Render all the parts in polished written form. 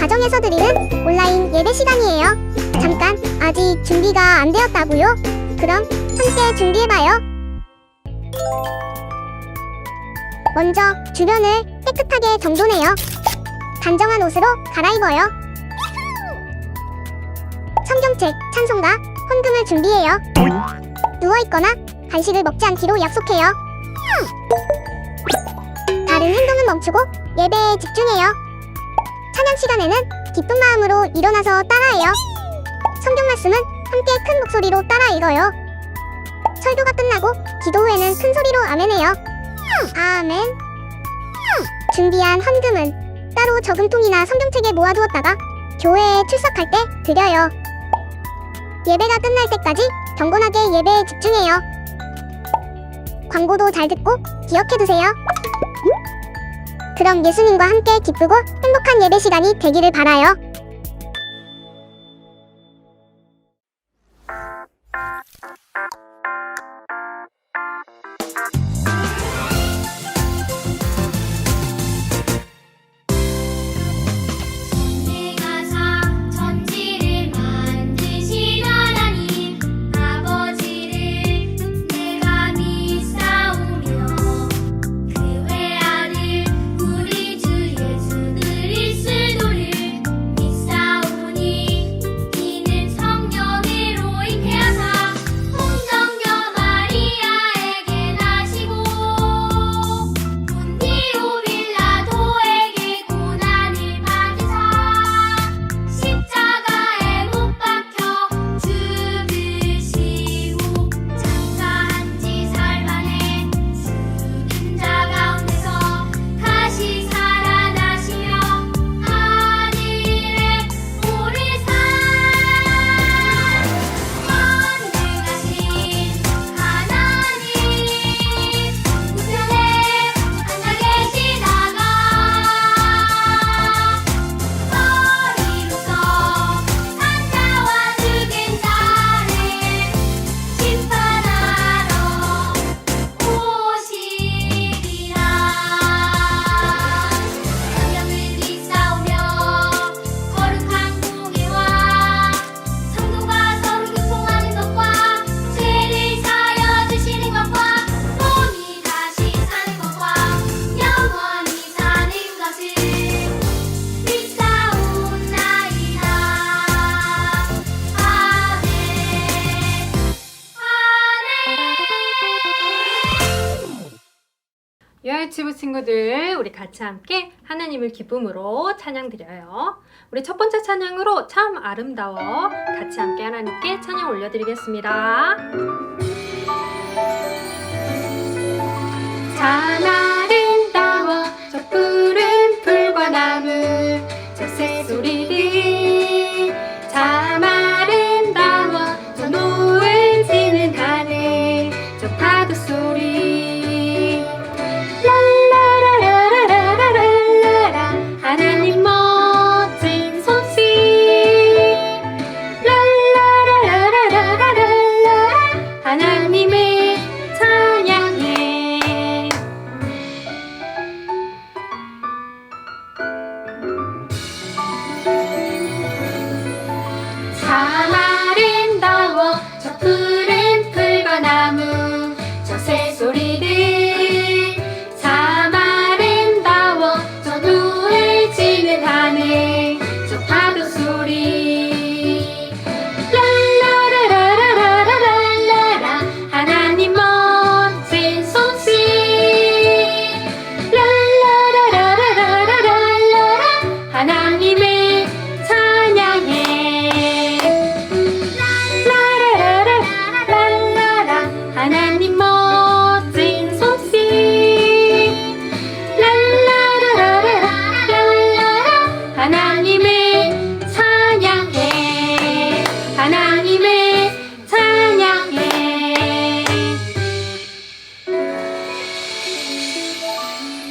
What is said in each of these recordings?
가정에서 드리는 온라인 예배 시간이에요. 잠깐, 아직 준비가 안 되었다고요? 그럼 함께 준비해봐요. 먼저 주변을 깨끗하게 정돈해요. 단정한 옷으로 갈아입어요. 성경책, 찬송가, 헌금을 준비해요. 누워있거나 간식을 먹지 않기로 약속해요. 다른 행동은 멈추고 예배에 집중해요. 찬양 시간에는 기쁜 마음으로 일어나서 따라해요. 성경 말씀은 함께 큰 목소리로 따라 읽어요. 설교가 끝나고 기도 후에는 큰 소리로 아멘해요. 아멘. 준비한 헌금은 따로 저금통이나 성경책에 모아두었다가 교회에 출석할 때 드려요. 예배가 끝날 때까지 경건하게 예배에 집중해요. 광고도 잘 듣고 기억해두세요. 그럼 예수님과 함께 기쁘고 행복한 예배 시간이 되기를 바라요. 유아유치부 친구들, 우리 같이 함께 하나님을 기쁨으로 찬양 드려요. 우리 첫 번째 찬양으로 참 아름다워 같이 함께 하나님께 찬양 올려드리겠습니다. 참 아름다워 저 푸른 풀과 나무 저 새소리들 참 아름다워 저 노을 지는 하늘 저 파도 소리 하나님 멋진 솜씨 하나님을 찬양해. 참 아름다워 저 푸른 풀과 나무 저 새소리들 참 아름다워 저 노을 지는 하늘 저 파도 소리 랄라라라라라라라 하나님 멋진 솜씨 랄라라라라라라라 하나님을 찬양해. 라라라라라라라 하나님 멋진 솜씨 랄라라라라라라 하나님을 찬양해. 하나님을 찬양해.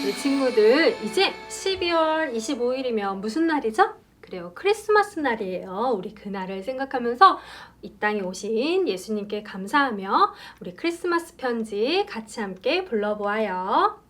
우리 친구들, 이제 12월 25일이면 무슨 날이죠? 그래요, 크리스마스 날이에요. 우리 그날을 생각하면서 이 땅에 오신 예수님께 감사하며 우리 크리스마스 편지 같이 함께 불러보아요.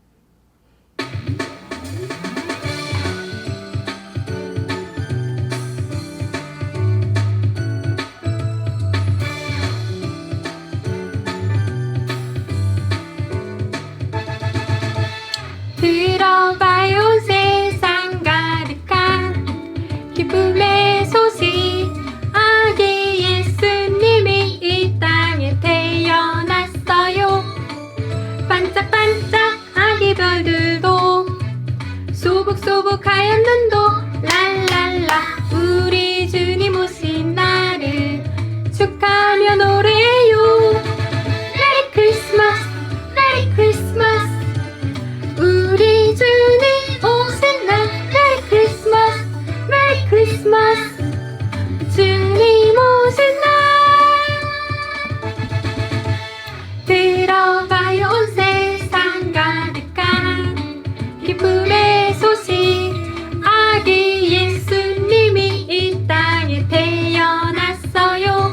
들어봐요 온 세상 가득한 기쁨의 소식 아기 예수님이 이 땅에 태어났어요. 반짝반짝 아기 별들도 소복소복 하얀 눈도 랄랄라 우리 주님 오신 날을 축하하며 노래요. 메리 크리스마스 메리 크리스마스 우리 주님 오신 날 메리 크리스마스 메리 크리스마스 주님 오신 날 들어봐요 온 세상 가득한 기쁨의 소식 아기 예수님이 이 땅에 태어났어요.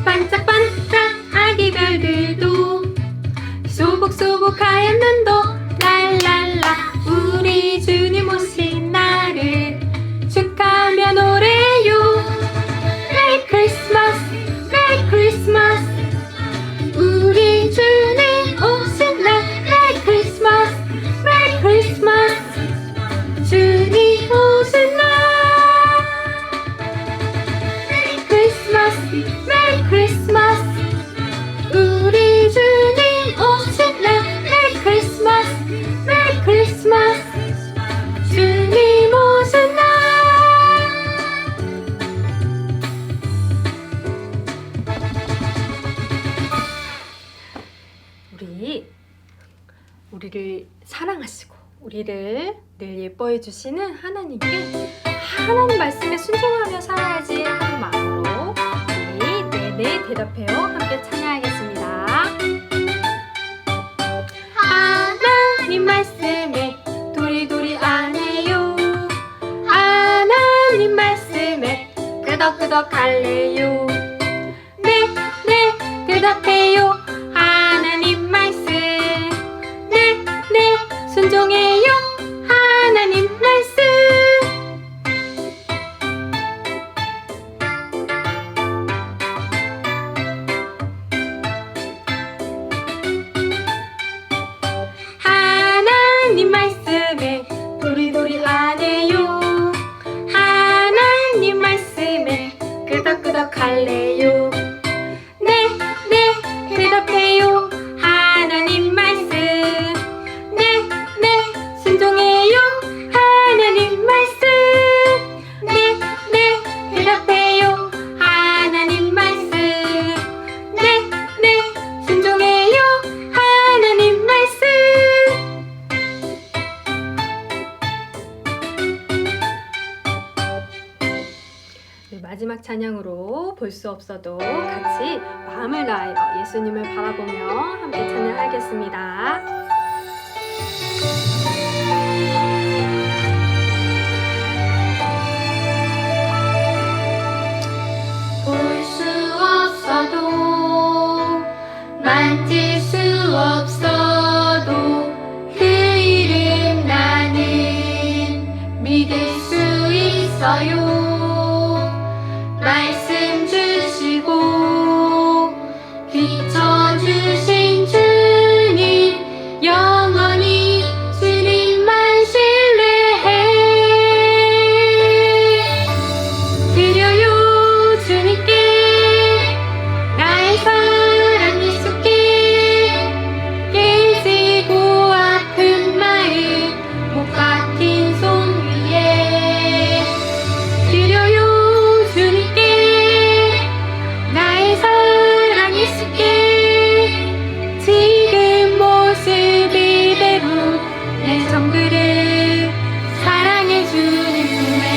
반짝반짝 아기 별들도 소복소복 하얀 눈도 랄랄라 우리 주님 오신 날을 축하하며 노래요. 메리 크리스마스 메리 크리스마스 우리 주님 오신 날 메리 크리스마스 메리 크리스마스 주님 오신 날 메리 크리스마스 메리 크리스마스 우리 주님 오신 날 메리 크리스마스 메리 크리스마스 주님 오신 날 우리를 사랑하시고 우리를 늘 예뻐해 주시는 하나님께 하나님 말씀에 순종하며 살아야지 하는 마음으로 우리 네네 대답해요 함께 찬양하겠습니다. 하나님 말씀에 도리도리 안해요. 하나님 말씀에 끄덕끄덕 할래요. 네 대답해요. 하나님 말씀 네 순종해요. 하나님 말씀 하나님 말씀에 도리도리 안해요. 하나님 말씀에 끄덕끄덕 할래요. 네 대답해요. 하나님 말씀 네 순종해요. 하나님 말씀 네 대답해요. 하나님 말씀 네 순종해요. 하나님 말씀 마지막 찬양으로 볼 수 없어도 같이 마음을 다하여 예수님을 바라보며 함께 찬양하겠습니다. 볼 수 없어도 만질 수 없어도 그 이름 나는 믿을 수 있어요. 말씀 주시고 비춰주신 주님 영원히 주님만 신뢰해 드려요 주님께 나의 사랑 예수께 깨지고 아픈 마음 못 박힌 손 위에 드려요 나의 사랑 예수께 지금 모습 이대로 내 전부를 사랑해 주는 품에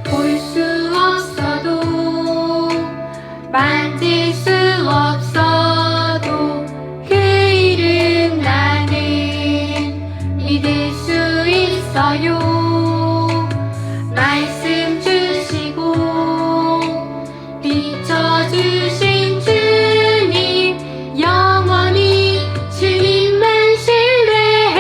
볼 수 없어도 만질 수 없어도 그 이름 나는 믿을 수 있어요. 말씀 주시고 비춰주신 주님 영원히 주님만 신뢰해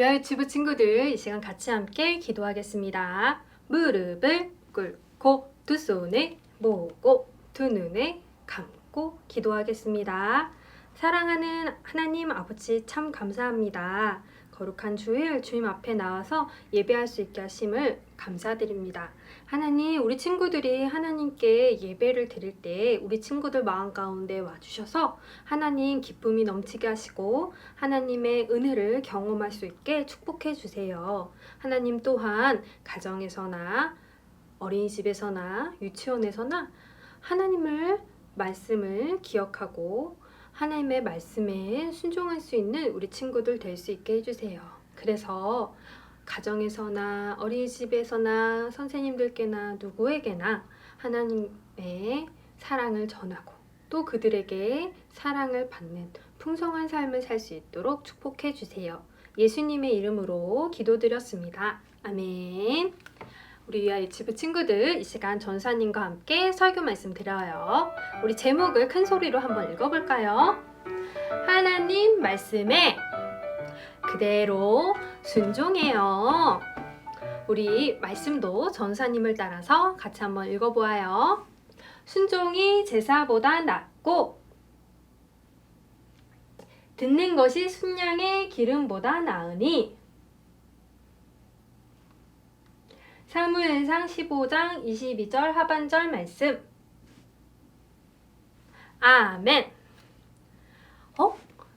유아유치부 친구들, 이 시간 같이 함께 기도하겠습니다. 무릎을 꿇고 두 손을 모으고 두 눈을 감고 기도하겠습니다. 사랑하는 하나님 아버지, 참 감사합니다. 거룩한 주일 주님 앞에 나와서 예배할 수 있게 하심을 감사드립니다. 하나님, 우리 친구들이 하나님께 예배를 드릴 때 우리 친구들 마음 가운데 와주셔서 하나님 기쁨이 넘치게 하시고 하나님의 은혜를 경험할 수 있게 축복해 주세요. 하나님 또한 가정에서나 어린이집에서나 유치원에서나 하나님을 말씀을 기억하고 하나님의 말씀에 순종할 수 있는 우리 친구들 될 수 있게 해주세요. 그래서 가정에서나 어린이집에서나 선생님들께나 누구에게나 하나님의 사랑을 전하고 또 그들에게 사랑을 받는 풍성한 삶을 살 수 있도록 축복해 주세요. 예수님의 이름으로 기도드렸습니다. 아멘. 우리 유아유치부 친구들, 이 시간 전사님과 함께 설교 말씀 드려요. 우리 제목을 큰 소리로 한번 읽어볼까요? 하나님 말씀에 그대로 순종해요. 우리 말씀도 전사님을 따라서 같이 한번 읽어보아요. 순종이 제사보다 낫고 듣는 것이 순양의 기름보다 나으니 사무엘상 15장 22절 하반절 말씀. 아멘.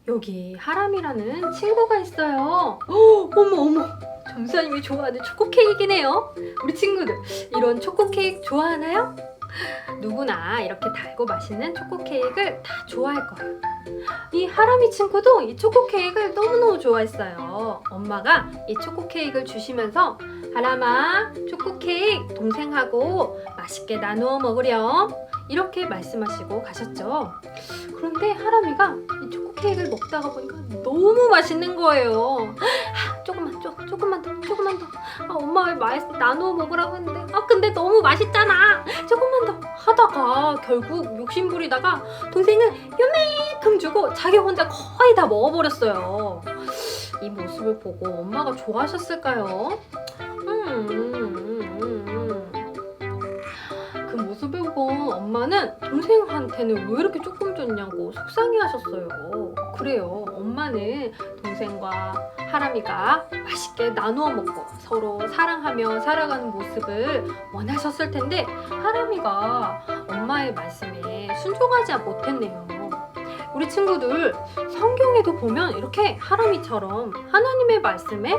여기 하람이라는 친구가 있어요. 어머, 전사님이 좋아하는 초코 케이크네요. 우리 친구들, 이런 초코 케이크 좋아하나요? 누구나 이렇게 달고 맛있는 초코 케이크를 다 좋아할 거예요. 이 하람이 친구도 이 초코 케이크를 너무너무 좋아했어요. 엄마가 이 초코 케이크를 주시면서 하람아, 초코 케이크 동생하고 맛있게 나누어 먹으렴, 이렇게 말씀하시고 가셨죠. 그런데 하람이가 이 초코 케이크를 먹다가 보니까 너무 맛있는 거예요. 조금만 더. 엄마 왜 나누어 먹으라고 했는데 근데 너무 맛있잖아. 조금만 더 하다가 결국 욕심부리다가 동생은 요만큼 주고 자기 혼자 거의 다 먹어버렸어요. 이 모습을 보고 엄마가 좋아하셨을까요? 그 모습을 보고 엄마는 동생한테는 왜 이렇게 조금 줬냐고 속상해 하셨어요. 그래요, 엄마는 동생과 하람이가 맛있게 나누어 먹고 서로 사랑하며 살아가는 모습을 원하셨을 텐데 하람이가 엄마의 말씀에 순종하지 못했네요. 우리 친구들, 성경에도 보면 이렇게 하람이처럼 하나님의 말씀에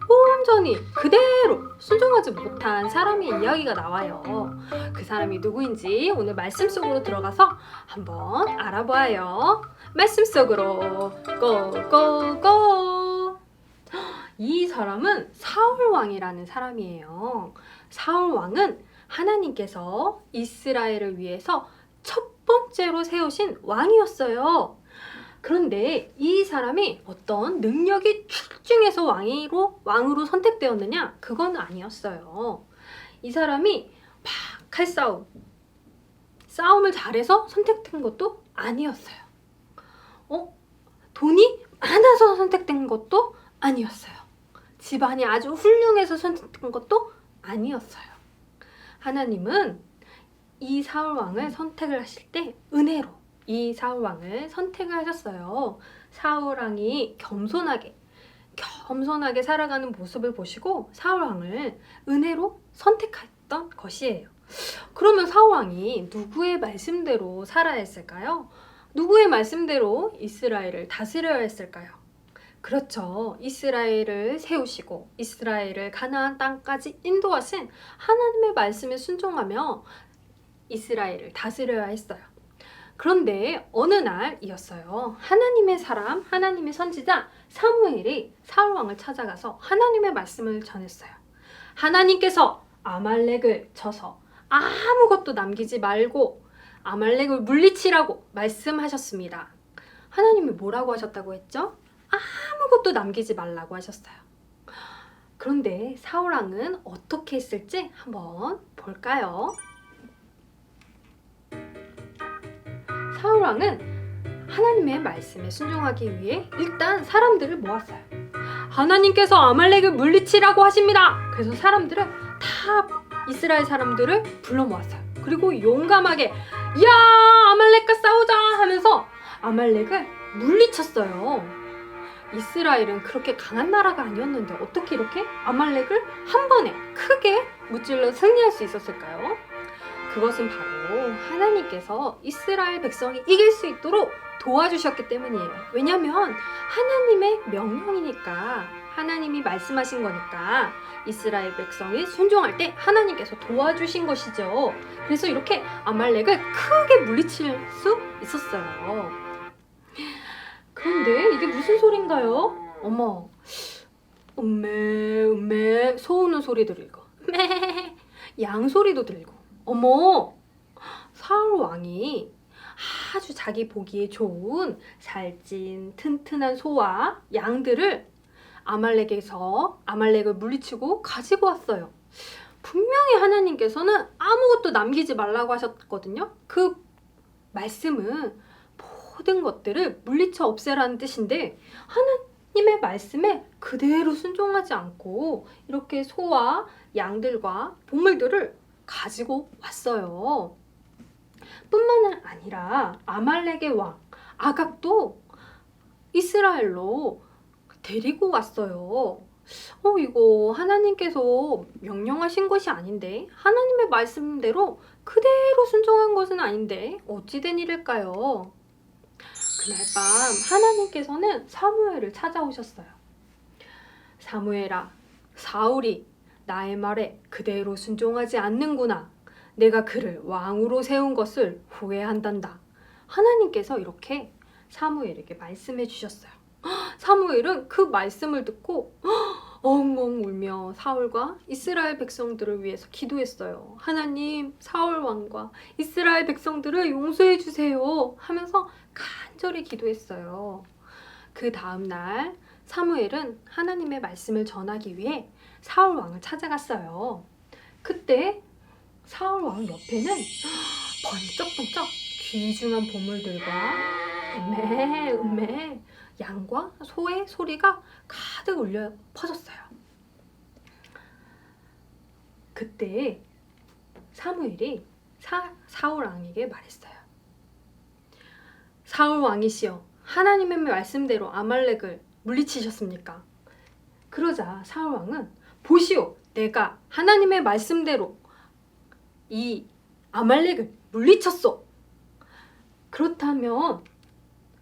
온전히 그대로 순종하지 못한 사람의 이야기가 나와요. 그 사람이 누구인지 오늘 말씀 속으로 들어가서 한번 알아봐요. 말씀 속으로 고고고. 이 사람은 사울 왕이라는 사람이에요. 사울 왕은 하나님께서 이스라엘을 위해서 첫 번째로 세우신 왕이었어요. 그런데 이 사람이 어떤 능력이 출중해서 왕으로 선택되었느냐? 그건 아니었어요. 이 사람이 막 할 싸움을 잘해서 선택된 것도 아니었어요. 돈이 많아서 선택된 것도 아니었어요. 집안이 아주 훌륭해서 선택된 것도 아니었어요. 하나님은 이 사울 왕을 선택을 하실 때 은혜로 이 사울 왕을 선택을 하셨어요. 사울 왕이 겸손하게 살아가는 모습을 보시고 사울 왕을 은혜로 선택했던 것이에요. 그러면 사울 왕이 누구의 말씀대로 살아야 했을까요? 누구의 말씀대로 이스라엘을 다스려야 했을까요? 그렇죠. 이스라엘을 세우시고 이스라엘을 가나안 땅까지 인도하신 하나님의 말씀에 순종하며 이스라엘을 다스려야 했어요. 그런데 어느 날이었어요. 하나님의 사람, 하나님의 선지자 사무엘이 사울 왕을 찾아가서 하나님의 말씀을 전했어요. 하나님께서 아말렉을 쳐서 아무것도 남기지 말고 아말렉을 물리치라고 말씀하셨습니다. 하나님이 뭐라고 하셨다고 했죠? 아무것도 남기지 말라고 하셨어요. 그런데 사울 왕은 어떻게 했을지 한번 볼까요? 사울 왕은 하나님의 말씀에 순종하기 위해 일단 사람들을 모았어요. 하나님께서 아말렉을 물리치라고 하십니다. 그래서 사람들은 다 이스라엘 사람들을 불러 모았어요. 그리고 용감하게 야 아말렉과 싸우자 하면서 아말렉을 물리쳤어요. 이스라엘은 그렇게 강한 나라가 아니었는데 어떻게 이렇게 아말렉을 한 번에 크게 무찔러 승리할 수 있었을까요? 그것은 바로 하나님께서 이스라엘 백성이 이길 수 있도록 도와주셨기 때문이에요. 왜냐하면 하나님의 명령이니까, 하나님이 말씀하신 거니까 이스라엘 백성이 순종할 때 하나님께서 도와주신 것이죠. 그래서 이렇게 아말렉을 크게 물리칠 수 있었어요. 그런데 이게 무슨 소린가요? 어머, 음메 소 우는 소리 들리고 매 양 소리도 들리고, 어머, 사울 왕이 아주 자기 보기에 좋은 살찐 튼튼한 소와 양들을 아말렉을 물리치고 가지고 왔어요. 분명히 하나님께서는 아무것도 남기지 말라고 하셨거든요. 그 말씀은 모든 것들을 물리쳐 없애라는 뜻인데 하나님의 말씀에 그대로 순종하지 않고 이렇게 소와 양들과 보물들을 가지고 왔어요. 뿐만 아니라 아말렉의 왕 아각도 이스라엘로 데리고 왔어요. 이거 하나님께서 명령하신 것이 아닌데, 하나님의 말씀대로 그대로 순종한 것은 아닌데 어찌 된 일일까요? 그날 밤 하나님께서는 사무엘을 찾아오셨어요. 사무엘아, 사울이 나의 말에 그대로 순종하지 않는구나. 내가 그를 왕으로 세운 것을 후회한단다. 하나님께서 이렇게 사무엘에게 말씀해 주셨어요. 사무엘은 그 말씀을 듣고 엉엉 울며 사울과 이스라엘 백성들을 위해서 기도했어요. 하나님, 사울 왕과 이스라엘 백성들을 용서해 주세요 하면서 간절히 기도했어요. 그 다음 날 사무엘은 하나님의 말씀을 전하기 위해 사울 왕을 찾아갔어요. 그때 사울 왕 옆에는 번쩍번쩍 귀중한 보물들과 음메 양과 소의 소리가 가득 울려 퍼졌어요. 그때 사무엘이 사울 왕에게 말했어요. 사울 왕이시여, 하나님의 말씀대로 아말렉을 물리치셨습니까? 그러자 사울 왕은 보시오, 내가 하나님의 말씀대로 이 아말렉을 물리쳤소. 그렇다면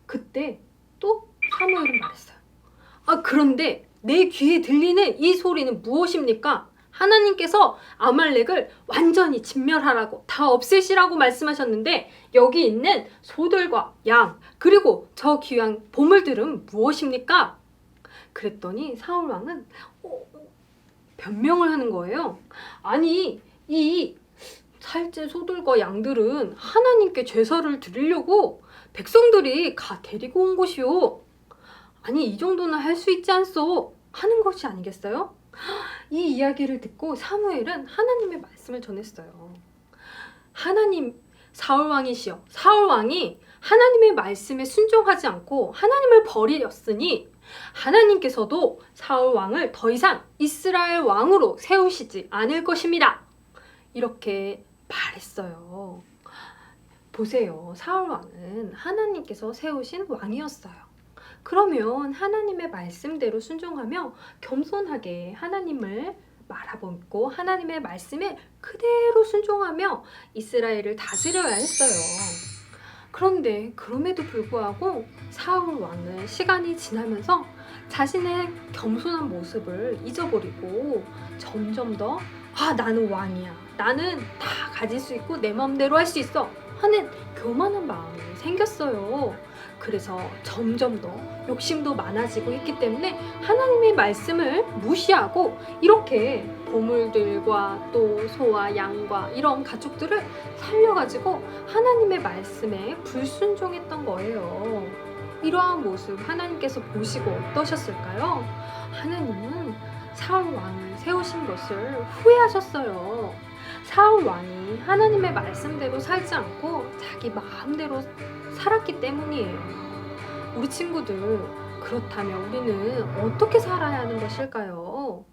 그때 또 사무엘은 말했어요. 그런데 내 귀에 들리는 이 소리는 무엇입니까? 하나님께서 아말렉을 완전히 진멸하라고, 다 없애시라고 말씀하셨는데 여기 있는 소들과 양, 그리고 저 귀한 보물들은 무엇입니까? 그랬더니 사울 왕은 변명을 하는 거예요. 아니, 이 살찐 소들과 양들은 하나님께 제사를 드리려고 백성들이 데리고 온 것이요. 아니, 이 정도는 할 수 있지 않소? 하는 것이 아니겠어요? 이 이야기를 듣고 사무엘은 하나님의 말씀을 전했어요. 하나님, 사울 왕이시여, 사울 왕이 하나님의 말씀에 순종하지 않고 하나님을 버리렸으니 하나님께서도 사울 왕을 더 이상 이스라엘 왕으로 세우시지 않을 것입니다. 이렇게 말했어요. 보세요. 사울 왕은 하나님께서 세우신 왕이었어요. 그러면 하나님의 말씀대로 순종하며 겸손하게 하나님을 말아먹고 하나님의 말씀에 그대로 순종하며 이스라엘을 다스려야 했어요. 그런데 그럼에도 불구하고 사울 왕은 시간이 지나면서 자신의 겸손한 모습을 잊어버리고 점점 더 나는 왕이야, 나는 다 가질 수 있고 내 마음대로 할 수 있어 하는 교만한 마음이 생겼어요. 그래서 점점 더 욕심도 많아지고 했기 때문에 하나님의 말씀을 무시하고 이렇게 보물들과 또 소와 양과 이런 가축들을 살려가지고 하나님의 말씀에 불순종했던 거예요. 이러한 모습 하나님께서 보시고 어떠셨을까요? 하나님은 사울 왕을 세우신 것을 후회하셨어요. 사울 왕이 하나님의 말씀대로 살지 않고 자기 마음대로 살았기 때문이에요. 우리 친구들, 그렇다면 우리는 어떻게 살아야 하는 것일까요?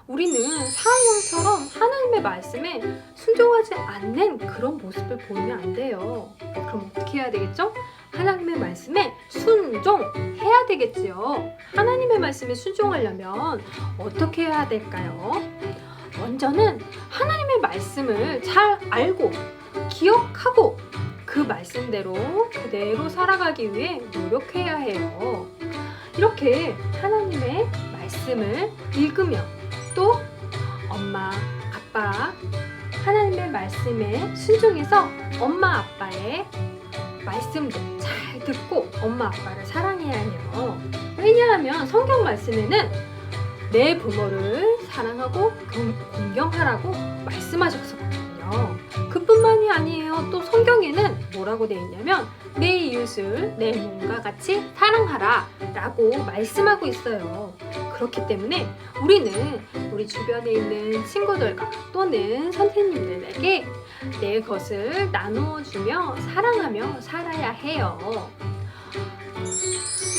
우리는 사울왕처럼 하나님의 말씀에 순종하지 않는 그런 모습을 보이면 안 돼요. 그럼 어떻게 해야 되겠죠? 하나님의 말씀에 순종해야 되겠지요. 하나님의 말씀에 순종하려면 어떻게 해야 될까요? 먼저는 하나님의 말씀을 잘 알고 기억하고 그 말씀대로 그대로 살아가기 위해 노력해야 해요. 이렇게 하나님의 말씀을 읽으며 또 엄마, 아빠 하나님의 말씀에 순종해서 엄마, 아빠의 말씀도 잘 듣고 엄마, 아빠를 사랑해야 해요. 왜냐하면 성경 말씀에는 내 부모를 사랑하고 공경하라고 말씀하셨거든요. 그뿐만이 아니에요. 또 성경에는 뭐라고 되어 있냐면 내 이웃을 내 몸과 같이 사랑하라 라고 말씀하고 있어요. 그렇기 때문에 우리는 우리 주변에 있는 친구들과 또는 선생님들에게 내 것을 나누어 주며 사랑하며 살아야 해요.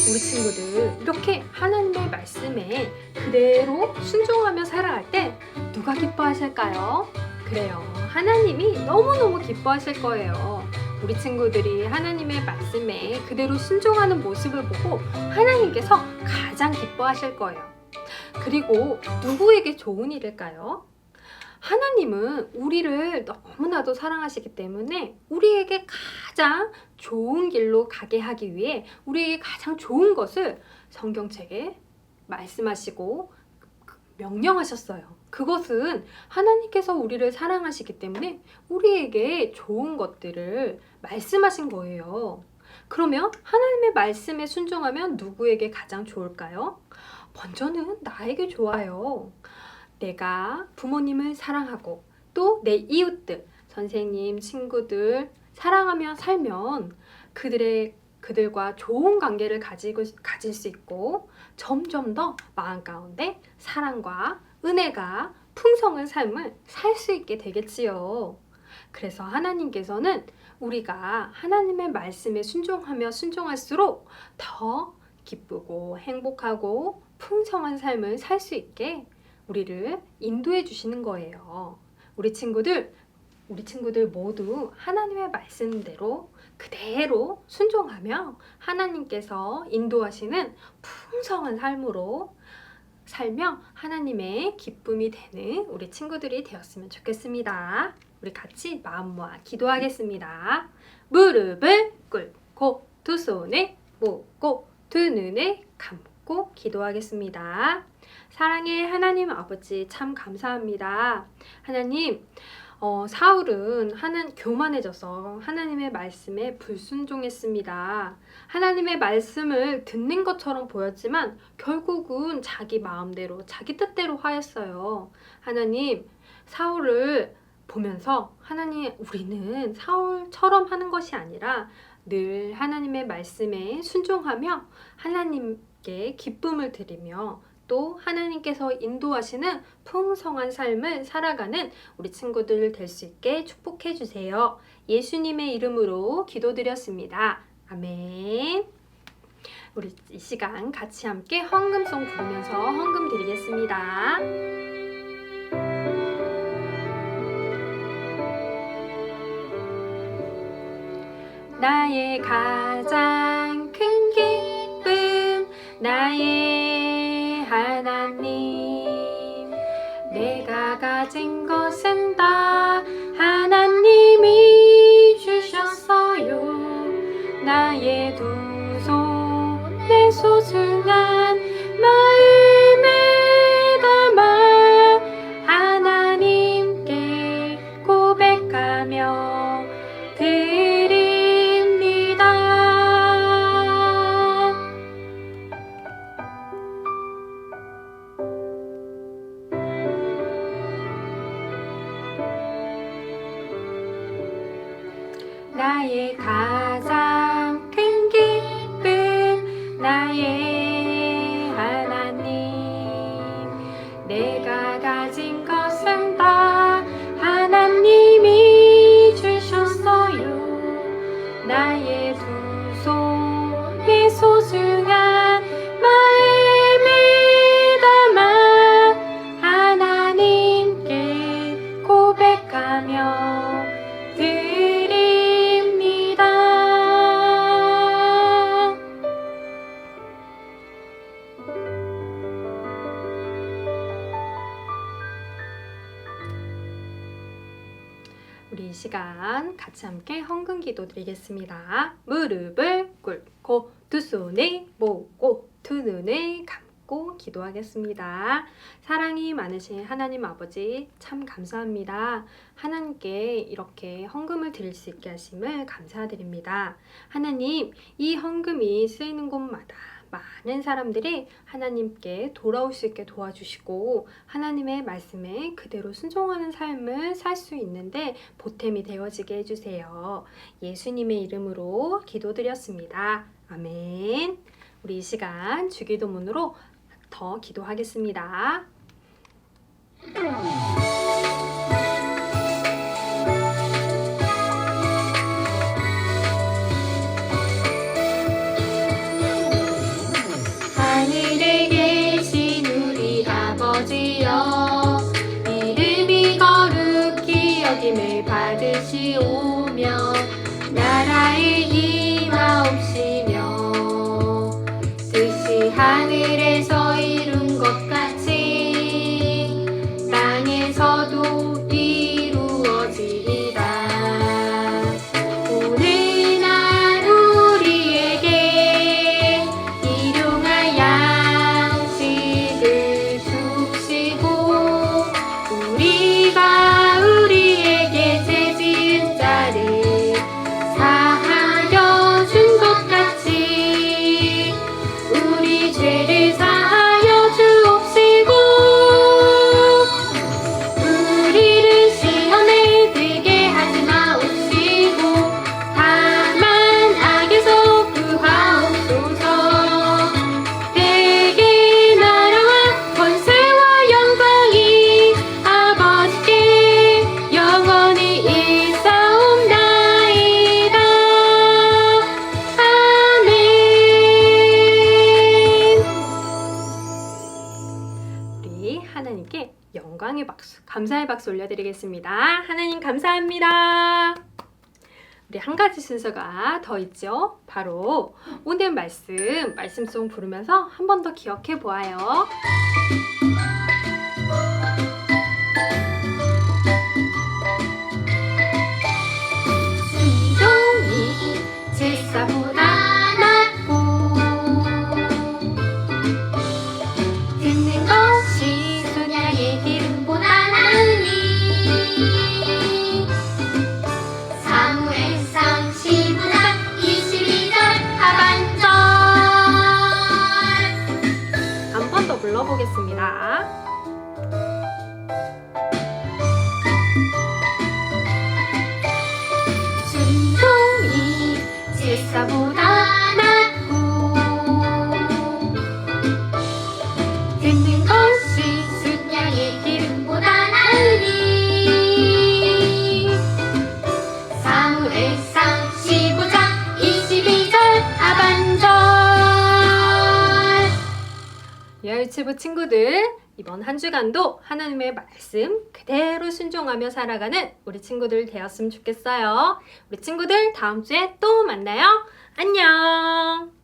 우리 친구들 이렇게 하나님의 말씀에 그대로 순종하며 살아갈 때 누가 기뻐하실까요? 그래요. 하나님이 너무너무 기뻐하실 거예요. 우리 친구들이 하나님의 말씀에 그대로 순종하는 모습을 보고 하나님께서 가장 기뻐하실 거예요. 그리고 누구에게 좋은 일일까요? 하나님은 우리를 너무나도 사랑하시기 때문에 우리에게 가장 좋은 길로 가게 하기 위해 우리에게 가장 좋은 것을 성경책에 말씀하시고 명령하셨어요. 그것은 하나님께서 우리를 사랑하시기 때문에 우리에게 좋은 것들을 말씀하신 거예요. 그러면 하나님의 말씀에 순종하면 누구에게 가장 좋을까요? 먼저는 나에게 좋아요. 내가 부모님을 사랑하고 또 내 이웃들, 선생님, 친구들 사랑하며 살면 그들과 좋은 관계를 가질 수 있고 점점 더 마음 가운데 사랑과 은혜가 풍성한 삶을 살 수 있게 되겠지요. 그래서 하나님께서는 우리가 하나님의 말씀에 순종할수록 더 기쁘고 행복하고 풍성한 삶을 살 수 있게 우리를 인도해 주시는 거예요. 우리 친구들 모두 하나님의 말씀대로 그대로 순종하며 하나님께서 인도하시는 풍성한 삶으로 살며 하나님의 기쁨이 되는 우리 친구들이 되었으면 좋겠습니다. 우리 같이 마음 모아 기도하겠습니다. 무릎을 꿇고 두 손을 모으고 두 눈을 감고 기도하겠습니다. 사랑의 하나님 아버지 참 감사합니다. 하나님 사울은 교만해져서 하나님의 말씀에 불순종했습니다. 하나님의 말씀을 듣는 것처럼 보였지만 결국은 자기 마음대로 자기 뜻대로 하였어요. 하나님 사울을 보면서 하나님 우리는 사울처럼 하는 것이 아니라 늘 하나님의 말씀에 순종하며 하나님께 기쁨을 드리며 또 하나님께서 인도하시는 풍성한 삶을 살아가는 우리 친구들 될 수 있게 축복해 주세요. 예수님의 이름으로 기도드렸습니다. 아멘. 우리 이 시간 같이 함께 헌금송 부르면서 헌금 드리겠습니다. 나의 가장 큰 기쁨 나의 하나님 내가 가진 것은 다 하나님이 주셨어요. 나의 두 손에 소중한 마음에 담아 하나님께 고백하며 나의 가장 큰 기쁨 나의 하나님 내가 가진 것은 다 하나님이 주셨어요. 나의 두 손에 소중한 시간 같이 함께 헌금 기도 드리겠습니다. 무릎을 꿇고 두 손을 모으고 두 눈을 감고 기도하겠습니다. 사랑이 많으신 하나님 아버지 참 감사합니다. 하나님께 이렇게 헌금을 드릴 수 있게 하심을 감사드립니다. 하나님, 이 헌금이 쓰이는 곳마다 많은 사람들이 하나님께 돌아올 수 있게 도와주시고 하나님의 말씀에 그대로 순종하는 삶을 살 수 있는데 보탬이 되어지게 해주세요. 예수님의 이름으로 기도드렸습니다. 아멘. 우리 이 시간 주기도문으로 더 기도하겠습니다. 하늘에 계신 우리 아버지여, 이름이 거룩히 여김을 받으시오며 나라의 임하옵시며 뜻이 하늘에서 이룬 것 같이 땅에서도 이루어지리라. 오늘날 우리에게 일용할 양식을 주시고 우리가 우리에게 죄 지은 자를 사하여 준 것 같이 우리 죄를 사하여 주옵시고 우리를 시험에 들게 하지 마옵시고 다만 악에서 구하옵소서. 내게 나라와 권세와 영광이 아버지께 영원히 일사옵나이다. 아멘. 우리 하나님께 영광의 박수, 감사의 박수 올려드리겠습니다. 하나님 감사합니다. 우리 한 가지 순서가 더 있죠. 바로 오늘 말씀송 부르면서 한 번 더 기억해 보아요. 순종이 제사보다 낫고 듣는 것이 순양의 기름보다 나으니 사무엘상 15장 22절 하반절. 한 번 더 불러보겠습니다. 순종이 제사보다 낫고 듣는 것이 순양의 기름보다 나으니 사무엘상 15장 22절 하반절. 유치부 친구들, 이번 한 주간도 하나님의 말씀 그대로 순종하며 살아가는 우리 친구들 되었으면 좋겠어요. 우리 친구들 다음 주에 또 만나요. 안녕.